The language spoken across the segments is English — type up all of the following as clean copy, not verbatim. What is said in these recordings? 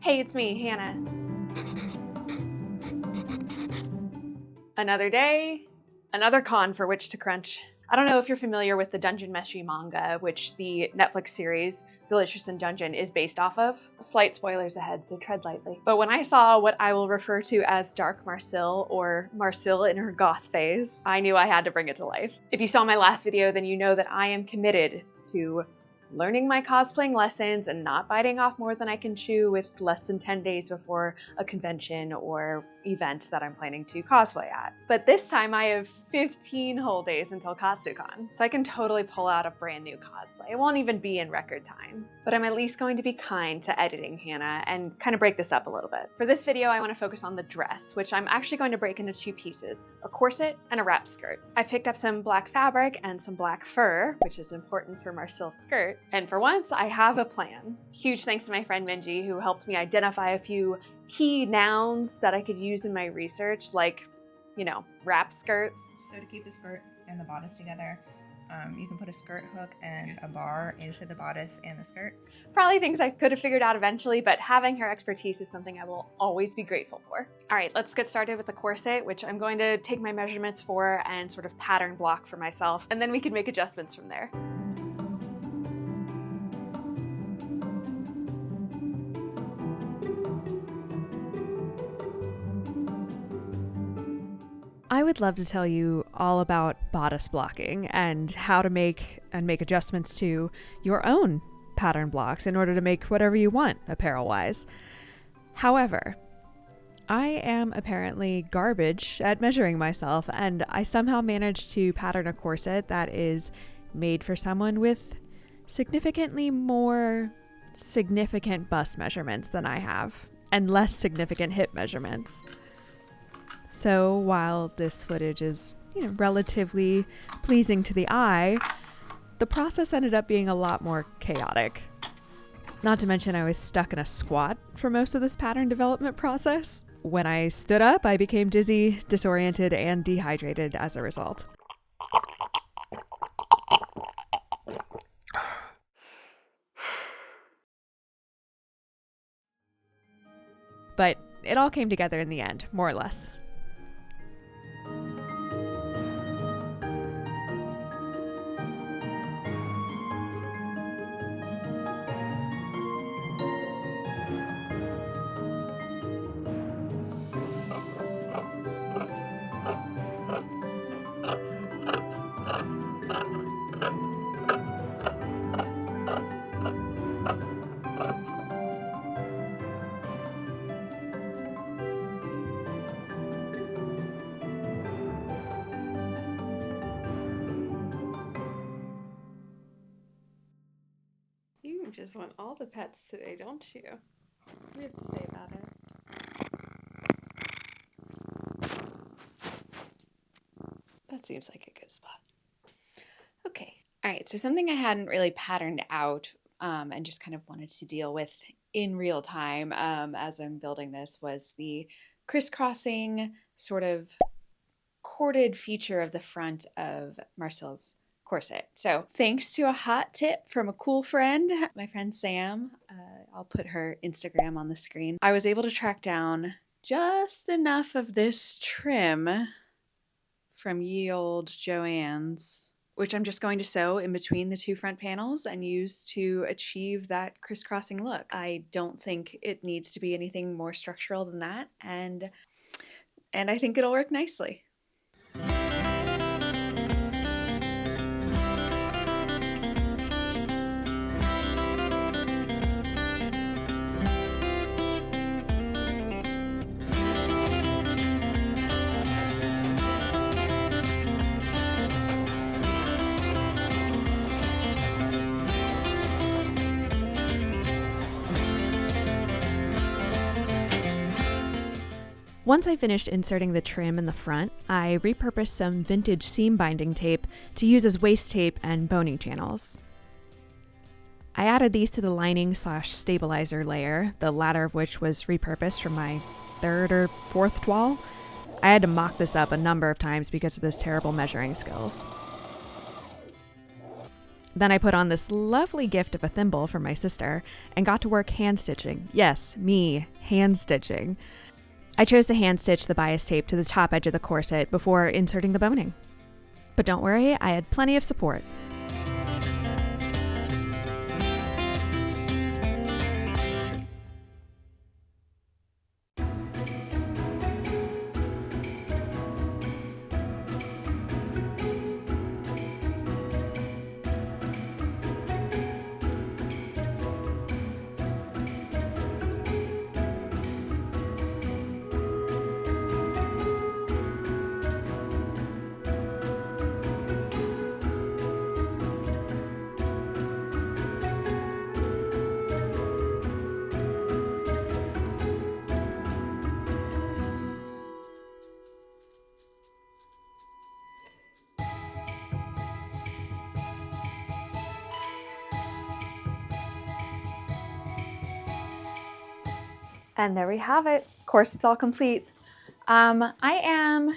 Hey, it's me, Hannah. Another day, another con for which to crunch. I don't know if you're familiar with the Dungeon Meshi manga, which the Netflix series Delicious in Dungeon is based off of. Slight spoilers ahead, so tread lightly. But when I saw what I will refer to as Dark Marcille, or Marcille in her goth phase, I knew I had to bring it to life. If you saw my last video, then you know that I am committed to learning my cosplaying lessons and not biting off more than I can chew with less than 10 days before a convention or event that I'm planning to cosplay at. But this time I have 15 whole days until Katsucon, so I can totally pull out a brand new cosplay. It won't even be in record time. But I'm at least going to be kind to editing Hannah and kind of break this up a little bit. For this video, I want to focus on the dress, which I'm actually going to break into two pieces, a corset and a wrap skirt. I picked up some black fabric and some black fur, which is important for Marcille's skirt. And for once, I have a plan. Huge thanks to my friend Minji, who helped me identify a few key nouns that I could use in my research, like, you know, wrap skirt. So to keep the skirt and the bodice together, you can put a skirt hook and a bar into the bodice and the skirt. Probably things I could have figured out eventually, but having her expertise is something I will always be grateful for. All right, let's get started with the corset, which I'm going to take my measurements for and sort of pattern block for myself, and then we can make adjustments from there. I would love to tell you all about bodice blocking and how to make adjustments to your own pattern blocks in order to make whatever you want apparel-wise. However, I am apparently garbage at measuring myself, and I somehow managed to pattern a corset that is made for someone with significantly more significant bust measurements than I have, and less significant hip measurements. So while this footage is, relatively pleasing to the eye, the process ended up being a lot more chaotic. Not to mention I was stuck in a squat for most of this pattern development process. When I stood up, I became dizzy, disoriented, and dehydrated as a result. But it all came together in the end, more or less. You just want all the pets today, don't you? What do you have to say about it? That seems like a good spot. Okay. All right. So something I hadn't really patterned out and just kind of wanted to deal with in real time as I'm building this was the crisscrossing sort of corded feature of the front of Marcille's corset. So thanks to a hot tip from a cool friend, my friend Sam, I'll put her Instagram on the screen, I was able to track down just enough of this trim from ye old Joann's, which I'm just going to sew in between the two front panels and use to achieve that crisscrossing look. I don't think it needs to be anything more structural than that, and I think it'll work nicely. Once I finished inserting the trim in the front, I repurposed some vintage seam binding tape to use as waist tape and boning channels. I added these to the lining/stabilizer layer, the latter of which was repurposed from my third or fourth toile. I had to mock this up a number of times because of those terrible measuring skills. Then I put on this lovely gift of a thimble for my sister and got to work hand stitching. Yes, me, hand stitching. I chose to hand stitch the bias tape to the top edge of the corset before inserting the boning. But don't worry, I had plenty of support. And there we have it. Corset's all complete. I am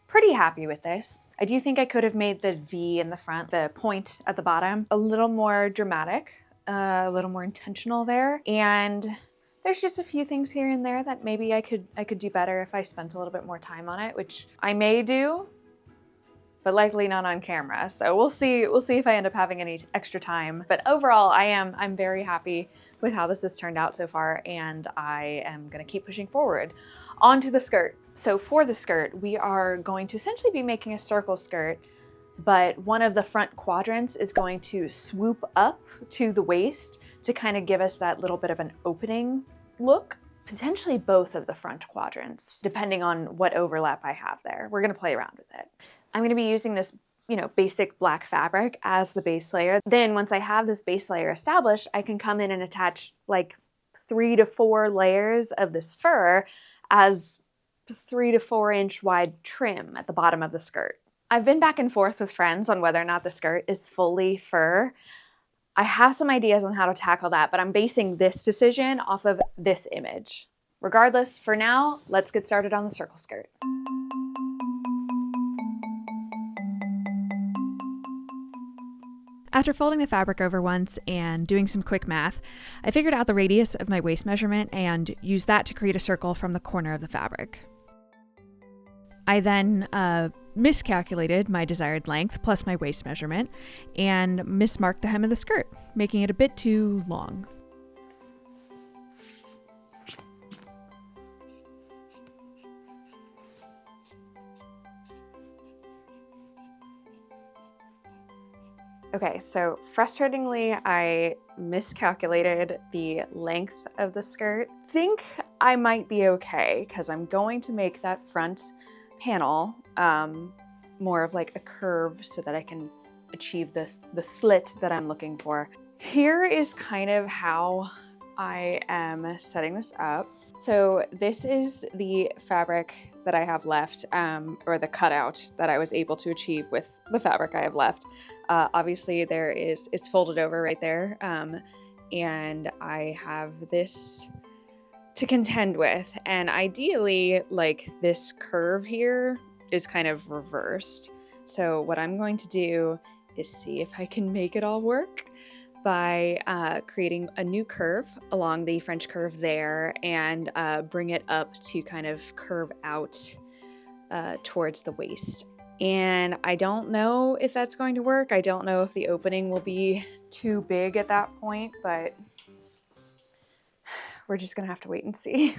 pretty happy with this. I do think I could have made the V in the front, the point at the bottom, a little more dramatic, a little more intentional there. And there's just a few things here and there that maybe I could do better if I spent a little bit more time on it, which I may do, but likely not on camera. So we'll see if I end up having any extra time. But overall, I'm very happy with how this has turned out so far, and I am gonna keep pushing forward. On to the skirt. So for the skirt, we are going to essentially be making a circle skirt, but one of the front quadrants is going to swoop up to the waist to kind of give us that little bit of an opening look. Potentially both of the front quadrants, depending on what overlap I have there. We're gonna play around with it. I'm gonna be using this basic black fabric as the base layer. Then once I have this base layer established, I can come in and attach like 3 to 4 layers of this fur as 3 to 4 inch wide trim at the bottom of the skirt. I've been back and forth with friends on whether or not the skirt is fully fur. I have some ideas on how to tackle that, but I'm basing this decision off of this image. Regardless, for now, let's get started on the circle skirt. After folding the fabric over once and doing some quick math, I figured out the radius of my waist measurement and used that to create a circle from the corner of the fabric. I then miscalculated my desired length plus my waist measurement and mismarked the hem of the skirt, making it a bit too long. Okay, so frustratingly, I miscalculated the length of the skirt. Think I might be okay because I'm going to make that front panel more of like a curve so that I can achieve the slit that I'm looking for. Here is kind of how I am setting this up. So this is the fabric that I have left, or the cutout that I was able to achieve with the fabric I have left. Obviously it's folded over right there, and I have this to contend with, and ideally like this curve here is kind of reversed. So what I'm going to do is see if I can make it all work by creating a new curve along the French curve there and bring it up to kind of curve out towards the waist. And I don't know if that's going to work. I don't know if the opening will be too big at that point, but we're just gonna have to wait and see.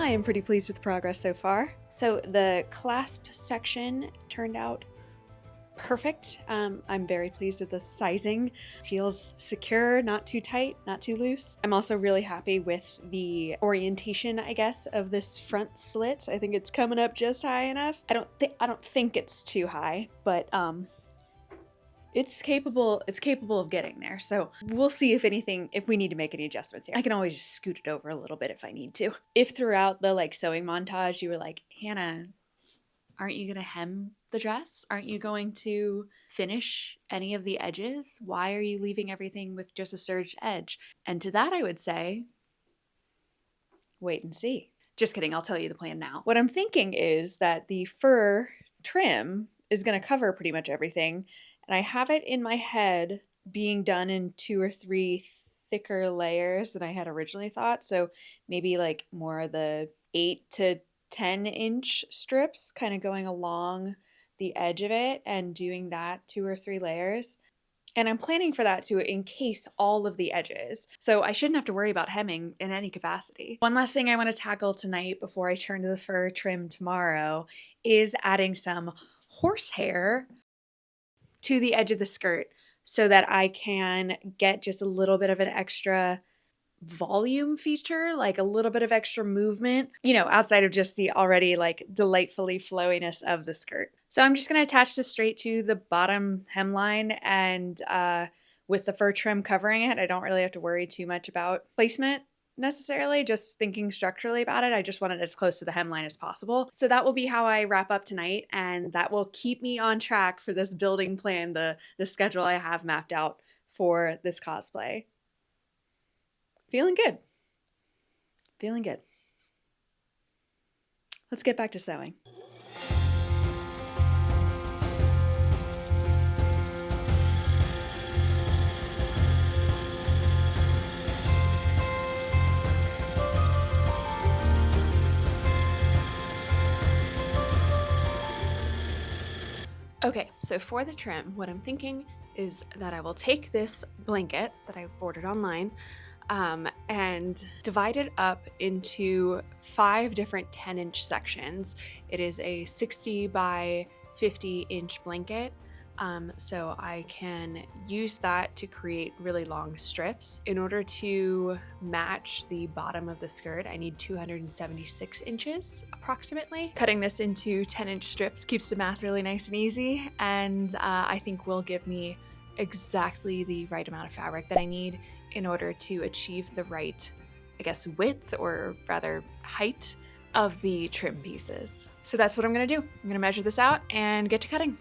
I am pretty pleased with the progress so far. So the clasp section turned out perfect. I'm very pleased with the sizing. Feels secure, not too tight, not too loose. I'm also really happy with the orientation, I guess, of this front slit. I think it's coming up just high enough. I don't think it's too high, but it's capable of getting there. So we'll see if we need to make any adjustments here. I can always just scoot it over a little bit if I need to. If throughout the sewing montage you were like, Hannah, aren't you gonna hem the dress? Aren't you going to finish any of the edges? Why are you leaving everything with just a serged edge? And to that I would say, wait and see. Just kidding, I'll tell you the plan now. What I'm thinking is that the fur trim is gonna cover pretty much everything, and I have it in my head being done in 2 or 3 thicker layers than I had originally thought. So maybe more of the 8 to 10-inch strips kind of going along the edge of it and doing that 2 or 3 layers. And I'm planning for that to encase all of the edges. So I shouldn't have to worry about hemming in any capacity. One last thing I want to tackle tonight before I turn to the fur trim tomorrow is adding some horsehair to the edge of the skirt so that I can get just a little bit of an extra volume feature, a little bit of extra movement, outside of just the already delightfully flowiness of the skirt. So I'm just going to attach this straight to the bottom hemline, and with the fur trim covering it, I don't really have to worry too much about placement necessarily, just thinking structurally about it. I just want it as close to the hemline as possible. So that will be how I wrap up tonight, and that will keep me on track for this building plan, the schedule I have mapped out for this cosplay. Feeling good. Feeling good. Let's get back to sewing. Okay, so for the trim, what I'm thinking is that I will take this blanket that I ordered online and divide it up into 5 different 10-inch sections. It is a 60 by 50-inch blanket, so I can use that to create really long strips. In order to match the bottom of the skirt, I need 276 inches approximately. Cutting this into 10-inch strips keeps the math really nice and easy, and I think will give me exactly the right amount of fabric that I need in order to achieve the right, width, or rather height of the trim pieces. So that's what I'm gonna do. I'm gonna measure this out and get to cutting.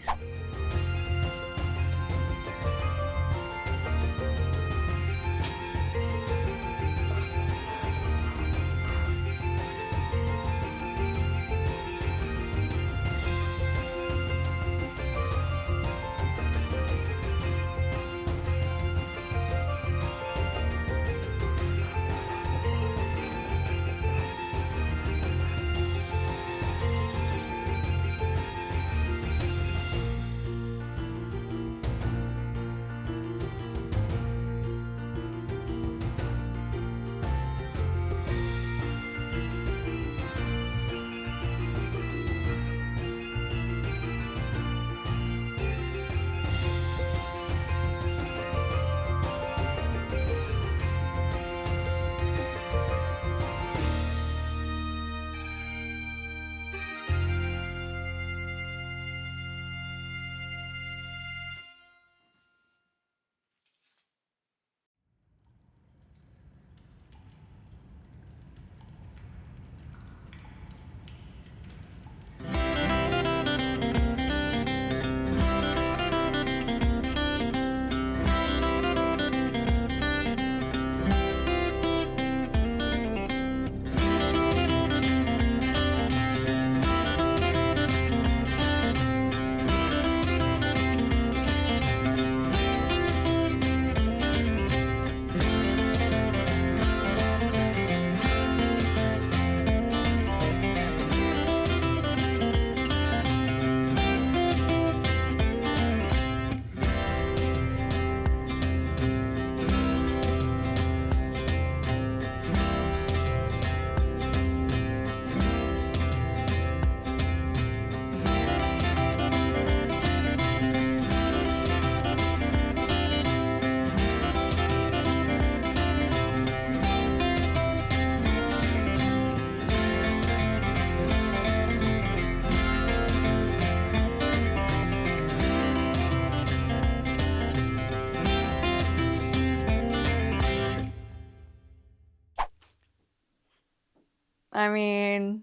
I mean,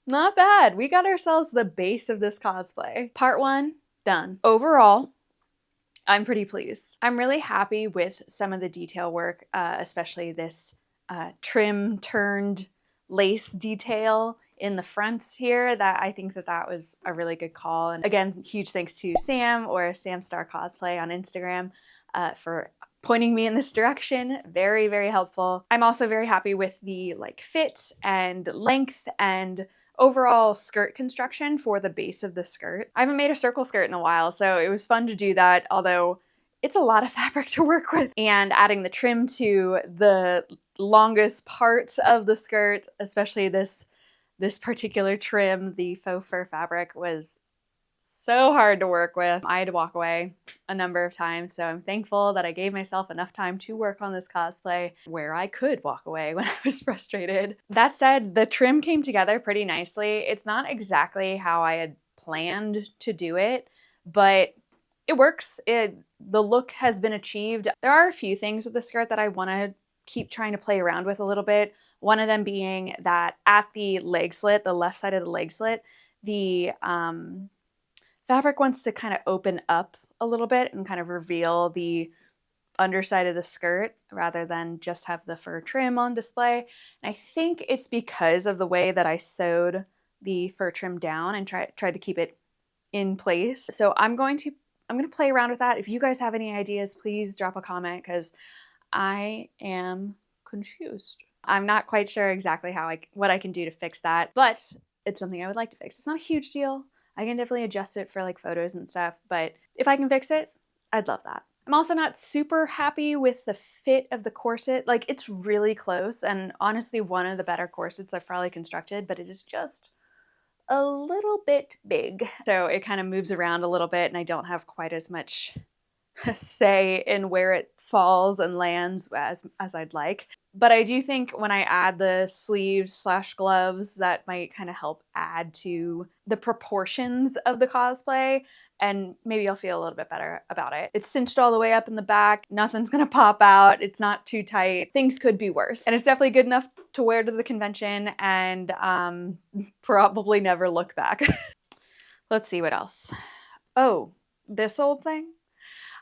not bad. We got ourselves the base of this cosplay. Part 1, done. Overall, I'm pretty pleased. I'm really happy with some of the detail work, especially this trim turned lace detail in the fronts here. That I think that was a really good call. And again, huge thanks to Sam or Sam Star Cosplay on Instagram for pointing me in this direction. Very, very helpful. I'm also very happy with the like fit and length and overall skirt construction for the base of the skirt. I haven't made a circle skirt in a while, so it was fun to do that, although it's a lot of fabric to work with. And adding the trim to the longest part of the skirt, especially this particular trim, the faux fur fabric, was so hard to work with. I had to walk away a number of times, so I'm thankful that I gave myself enough time to work on this cosplay where I could walk away when I was frustrated. That said, the trim came together pretty nicely. It's not exactly how I had planned to do it, but it works. The look has been achieved. There are a few things with the skirt that I want to keep trying to play around with a little bit. One of them being that at the leg slit, the left side of the leg slit, the fabric wants to kind of open up a little bit and kind of reveal the underside of the skirt rather than just have the fur trim on display. And I think it's because of the way that I sewed the fur trim down and tried to keep it in place. So I'm going to play around with that. If you guys have any ideas, please drop a comment because I am confused. I'm not quite sure exactly what I can do to fix that, but it's something I would like to fix. It's not a huge deal. I can definitely adjust it for like photos and stuff, but if I can fix it, I'd love that. I'm also not super happy with the fit of the corset. Like, it's really close, and honestly one of the better corsets I've probably constructed, but it is just a little bit big. So it kind of moves around a little bit and I don't have quite as much say in where it falls and lands as I'd like. But I do think when I add the sleeves / gloves, that might kind of help add to the proportions of the cosplay, and maybe I'll feel a little bit better about it. It's cinched all the way up in the back. Nothing's gonna pop out. It's not too tight. Things could be worse. And it's definitely good enough to wear to the convention and probably never look back. Let's see what else. Oh, this old thing?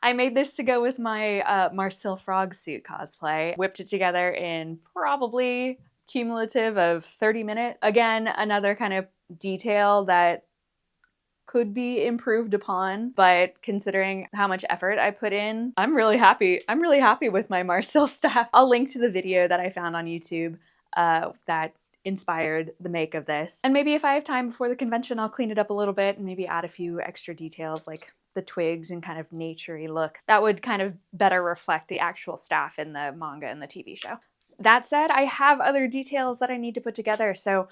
I made this to go with my Marcille frog suit cosplay. Whipped it together in probably cumulative of 30 minutes. Again, another kind of detail that could be improved upon, but considering how much effort I put in, I'm really happy. I'm really happy with my Marcille staff. I'll link to the video that I found on YouTube that inspired the make of this. And maybe if I have time before the convention, I'll clean it up a little bit and maybe add a few extra details like the twigs and kind of naturey look. That would kind of better reflect the actual staff in the manga and the TV show. That said, I have other details that I need to put together, so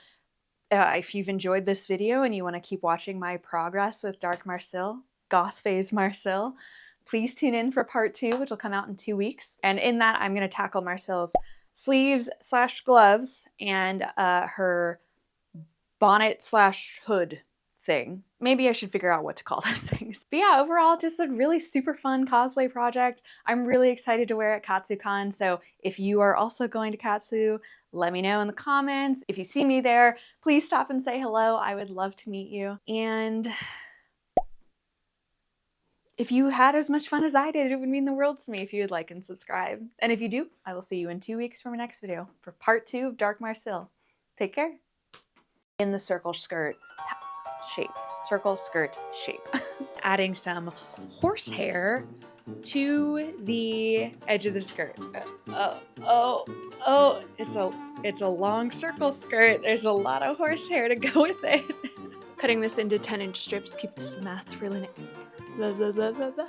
if you've enjoyed this video and you want to keep watching my progress with Dark Marcille, Goth Phase Marcille, please tune in for part 2, which will come out in 2 weeks. And in that, I'm going to tackle Marcille's sleeves / gloves and her bonnet / hood thing. Maybe I should figure out what to call those things. But yeah, overall, just a really super fun cosplay project. I'm really excited to wear it at Katsucon, so if you are also going to Katsu, let me know in the comments. If you see me there, please stop and say hello. I would love to meet you. And if you had as much fun as I did, it would mean the world to me if you would like and subscribe. And if you do, I will see you in 2 weeks for my next video for part 2 of Dark Marcille. Take care. In the circle skirt shape. Circle skirt shape. Adding some horsehair to the edge of the skirt. Oh, it's a long circle skirt. There's a lot of horsehair to go with it. Cutting this into 10-inch strips keeps the math really nice. Blah, blah, blah, blah, blah.